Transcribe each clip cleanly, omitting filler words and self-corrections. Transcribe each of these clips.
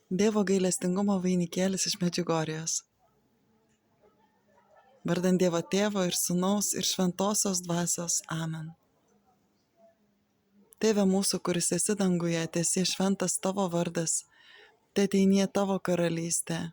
Dievo gailestingumo vainikėlis iš Medžiugorjės. Vardant Dievo Tėvo ir Sūnaus ir Šventosios Dvasios. Amen. Tėve mūsų, kuris esi danguje, teesie šventas tavo vardas, teateinie tavo karalystė,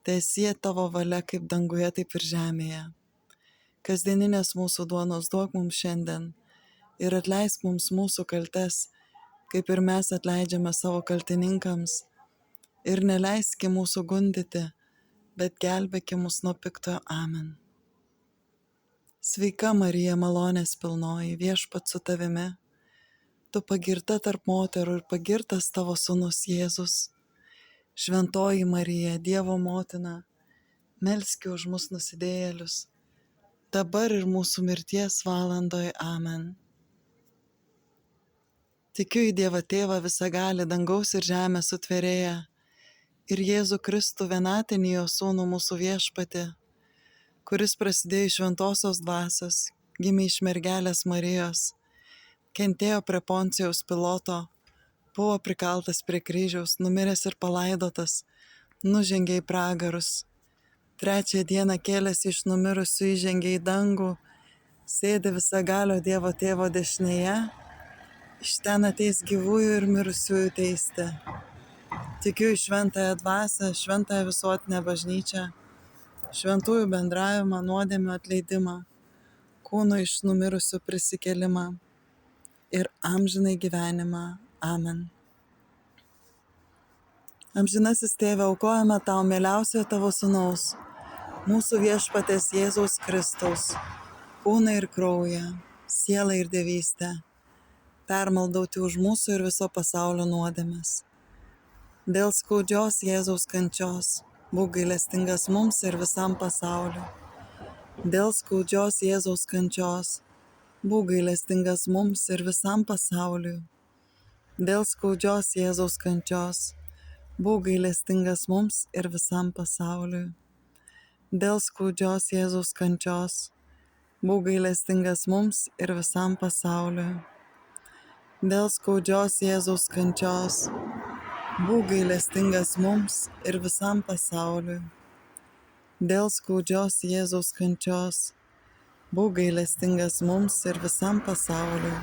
teesie tavo valia kaip danguje, taip ir žemėje. Kasdieninės mūsų duonos duok mums šiandien ir atleisk mums mūsų kaltes, kaip ir mes atleidžiame savo kaltininkams. Ir neleiski mūsų gundyti, bet gelbėki mus nuo piktojo. Amen. Sveika Marija, malonės pilnoji, Viešpats su tavimi. Tu pagirta tarp moterų ir pagirtas tavo sūnus Jėzus. Šventoji Marija, Dievo motina, melski už mus nusidėjėlius, dabar ir mūsų mirties valandoje. Amen. Tikiu į Dievą Tėvą visagalį, dangaus ir žemės sutvėrėją, ir Jėzų Kristų vienatinį jo sūnų mūsų viešpatį, kuris prasidėjo iš Šventosios Dvasios, gimė iš mergelės Marijos, kentėjo prie Poncijaus Piloto, buvo prikaltas prie kryžiaus, numiręs ir palaidotas, nužengė į pragarus. Trečią dieną kėlėsi iš numirusių, įžengė į dangų, sėdi visagalio Dievo Tėvo dešinėje, iš ten ateis gyvųjų ir mirusiųjų teisti. Tikiu į šventąją dvasią, šventąją visuotinę bažnyčią, šventųjų bendravimą, nuodėmių atleidimą, kūno iš numirusių prisikėlimą ir amžinai gyvenimą. Amen. Amžinasis Tėve, aukojame tau mieliausiojo tavo sūnaus, mūsų viešpaties Jėzaus Kristaus, kūną ir kraują, sielą ir dievystę, permaldauti už mūsų ir viso pasaulio nuodėmes. Dėl skaudžios Jėzaus kančios, būk gailestingas mums ir visam pasauliu. Dėl skaudžios Jėzaus kančios, būk gailestingas mums ir visam pasauliu. Dėl skaudžios Jėzaus kančios, būk gailestingas mums ir visam pasauliu. Dėl skaudžios Jėzaus kančios, būk gailestingas mums ir visam pasauliu. Dėl skaudžios Jėzaus kančios, būk gailestingas mums ir visam pasauliu. Dėl skaudžios Jėzaus kančios, būk gailestingas mums ir visam pasauliu.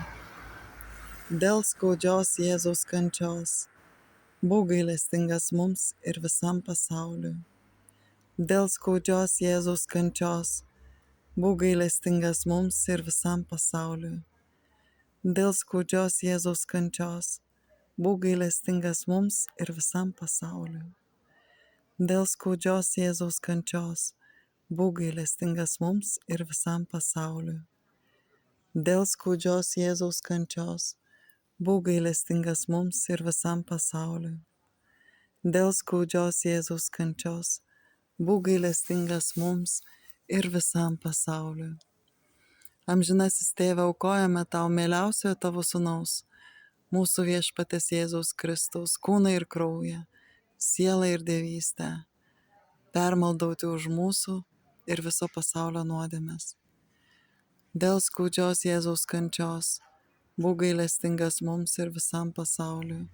Dėl skaudžios Jėzaus kančios, būk gailestingas mums ir visam pasauliu. Dėl skaudžios Jėzaus kančios, būk gailestingas mums ir visam pasauliu. Dėl skaudžios Jėzaus kančios, būk gailestingas mums ir visam pasauliu. Dėl skaudžios Jėzaus kančios, būk gailestingas mums ir visam pasauliu. Dėl skaudžios Jėzaus kančios, būk gailestingas mums ir visam pasauliu. Dėl skaudžios Jėzaus kančios, būk gailestingas mums ir visam pasauliu. Amžinasis Tėve, aukojame tau mieliausiojo tavo sūnaus, mūsų viešpaties Jėzaus Kristaus, kūną ir kraują, sielą ir dievystę, permaldauti už mūsų ir viso pasaulio nuodėmes. Dėl skaudžios Jėzaus kančios, būk gailestingas mums ir visam pasauliu.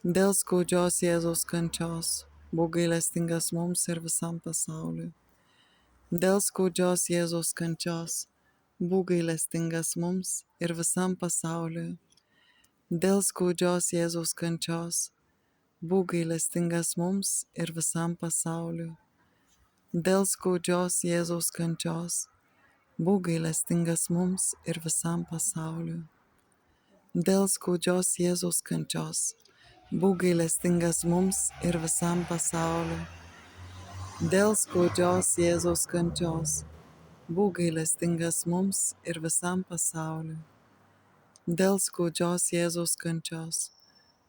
Dėl skaudžios Jėzaus kančios, būk gailestingas mums ir visam pasauliu. Dėl skaudžios Jėzaus kančios, būk gailestingas mums ir visam pasauliu. Dėl skaudžios Jėzaus kančios, būk gailestingas mums ir visam pasauliu. Dėl skaudžios Jėzaus kančios, būk gailestingas mums ir visam pasauliu. Dėl skaudžios Jėzaus kančios, būk gailestingas mums ir visam pasauliu. Dėl skaudžios Jėzaus kančios, būk gailestingas mums ir visam pasauliu. Dėl skaudžios Jėzaus kančios,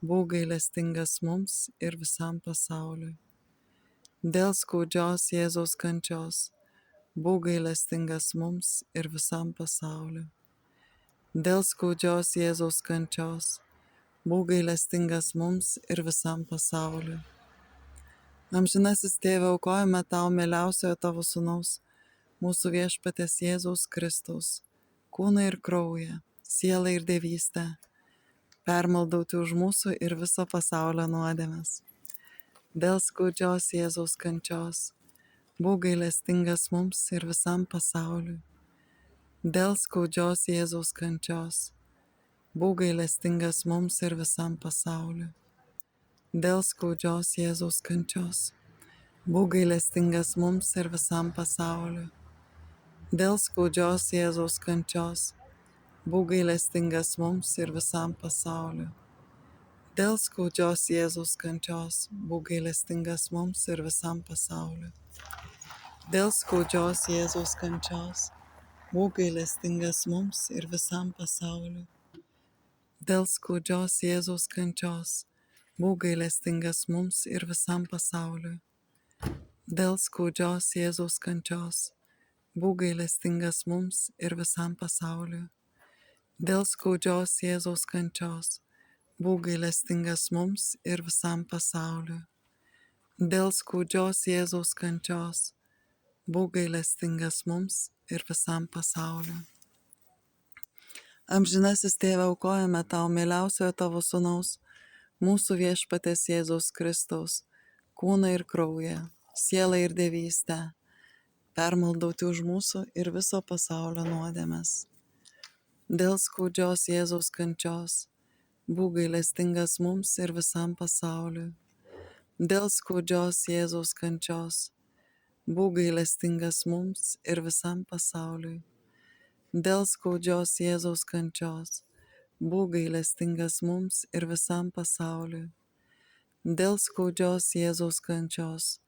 būk gailestingas mums ir visam pasauliu. Dėl skaudžios Jėzaus kančios, būk gailestingas mums ir visam pasauliu. Dėl skaudžios Jėzaus kančios, būk gailestingas mums ir visam pasauliu. Amžinasis Tėve, aukojame tau mieliausiojo tavo sūnaus, mūsų viešpaties Jėzaus Kristaus, kūną ir kraują, sielą ir dievystę, permaldauti už mūsų ir viso pasaulio nuodėmes. dėl skaudžios Jėzaus kančios, būk gailestingas mums ir visam pasauliui. Dėl skaudžios Jėzaus kančios, būk gailestingas mums ir visam pasauliui. Dėl skaudžios Jėzaus kančios, būk gailestingas mums ir visam pasauliui. Dėl skaudžios Jėzaus kančios, būk gailestingas mums ir visam pasauliui. Dėl skaudžios Jėzaus kančios, būk gailestingas mums ir visam pasauliui. Dėl skaudžios Jėzaus kančios, būk gailestingas mums ir visam pasauliui. Dėl skaudžios Jėzaus kančios, būk gailestingas mums ir visam pasauliui. Dėl skaudžios Jėzaus kančios, būk gailestingas mums ir visam pasauliui. Dėl skaudžios Jėzaus kančios, būk gailestingas mums ir visam pasauliui. Dėl skaudžios Jėzaus kančios, būk gailestingas mums ir visam pasauliui. Amžinasis Tėve, aukojame tau mieliausiojo tavo sūnaus, mūsų viešpaties Jėzaus Kristaus, kūną ir kraują, sielą ir dievystę, permaldauti už mūsų ir viso pasaulio nuodėmes. Dėl skaudžios Jėzaus kančios, būk gailestingas mums ir visam pasauliui. Dėl skaudžios Jėzaus kančios, būk gailestingas mums ir visam pasauliui. Dėl skaudžios Jėzaus kančios, būk gailestingas mums ir visam pasauliui. Dėl skaudžios Jėzaus kančios,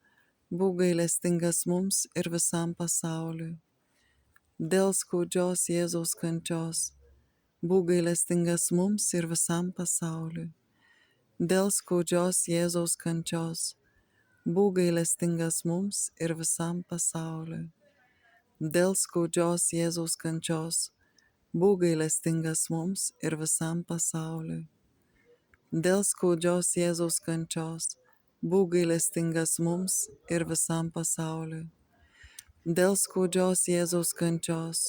būk gailestingas mums ir visam pasauliui. Dėl skaudžios Jėzaus kančios, būk gailestingas mums ir visam pasauliui. Dėl skaudžios Jėzaus kančios, būk gailestingas mums ir visam pasauliui. Dėl skaudžios Jėzaus kančios, būk gailestingas mums ir visam pasauliui. Dėl skaudžios Jėzaus kančios, būk gailestingas mums ir visam pasauliui. Dėl skaudžios Jėzaus kančios,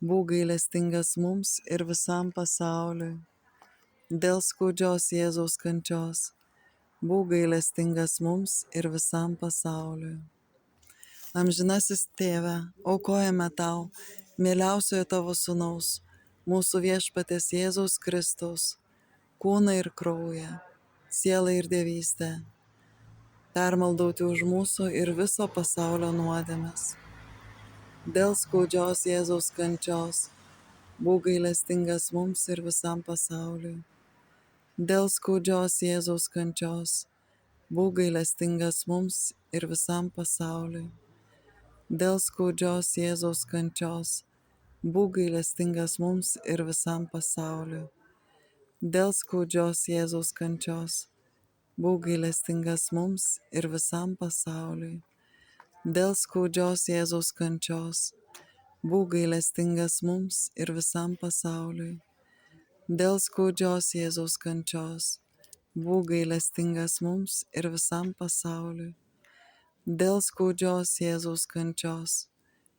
būk gailestingas mums ir visam pasauliui. Dėl skaudžios Jėzaus kančios, būk gailestingas mums ir visam pasauliui. Amžinasis Tėve, aukojame tau mieliausiojo tavo sūnaus, mūsų viešpaties Jėzaus Kristaus, kūną ir kraują, sielą ir dievystę, permaldauti už mūsų ir viso pasaulio nuodėmes. Dėl skaudžios Jėzaus kančios, būk gailestingas mums ir visam pasauliui. Dėl skaudžios Jėzaus kančios, būk gailestingas mums ir visam pasauliui. Dėl skaudžios Jėzaus kančios, būk gailestingas mums ir visam pasauliui. Dėl skaudžios Jėzaus kančios, būk gailestingas mums ir visam pasauliui. Dėl skaudžios Jėzaus kančios, būk gailestingas mums ir visam pasauliui. Dėl skaudžios Jėzaus kančios, būk gailestingas mums ir visam pasauliui. Dėl skaudžios Jėzaus kančios,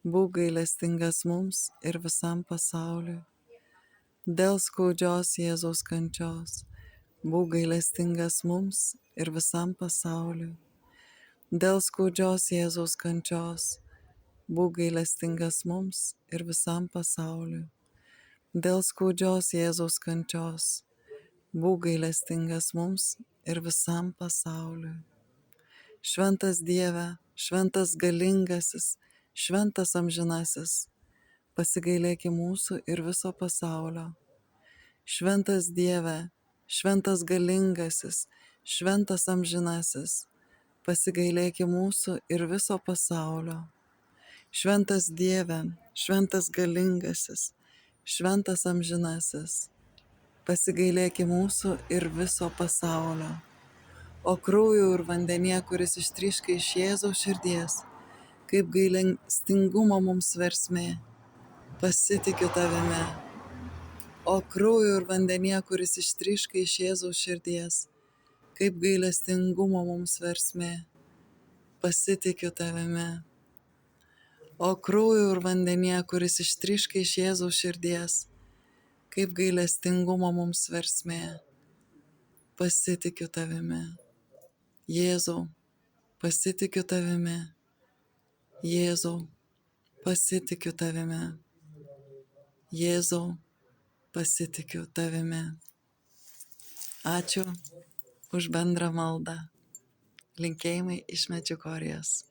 būk gailestingas mums ir visam pasauliui. Dėl skaudžios Jėzaus kančios, būk gailestingas mums ir visam pasauliui. Dėl skaudžios Jėzaus kančios, būk gailestingas mums ir visam pasauliui. Dėl skaudžios Jėzaus kančios, būk gailestingas mums ir visam pasauliui. Šventas Dieve, šventas galingasis, šventas amžinasis, pasigailėki mūsų ir viso pasaulio. Šventas Dieve, šventas galingasis, šventas amžinasis, pasigailėki mūsų ir viso pasaulio. Šventas Dieve, šventas galingasis, šventas amžinasis, pasigailėki mūsų ir viso pasaulio. O kraujo ir vandenyje, kuris ištryška iš Jėzaus širdies, kaip gailestingumo mums versmė, pasitikiu tavimi. O kraujo ir vandenyje, kuris ištryška iš Jėzaus širdies, kaip gailestingumo mums versmė, pasitikiu tavimi. O kraujo ir vandenyje, kuris ištryška iš Jėzaus širdies, kaip gailestingumo mums versmė, pasitikiu tavimi. Jėzau, pasitikiu tavimi. Jėzau, pasitikiu tavimi. Jėzau, pasitikiu tavimi. Ačiū už bendrą maldą. Linkėjimai iš Medžiugorjės.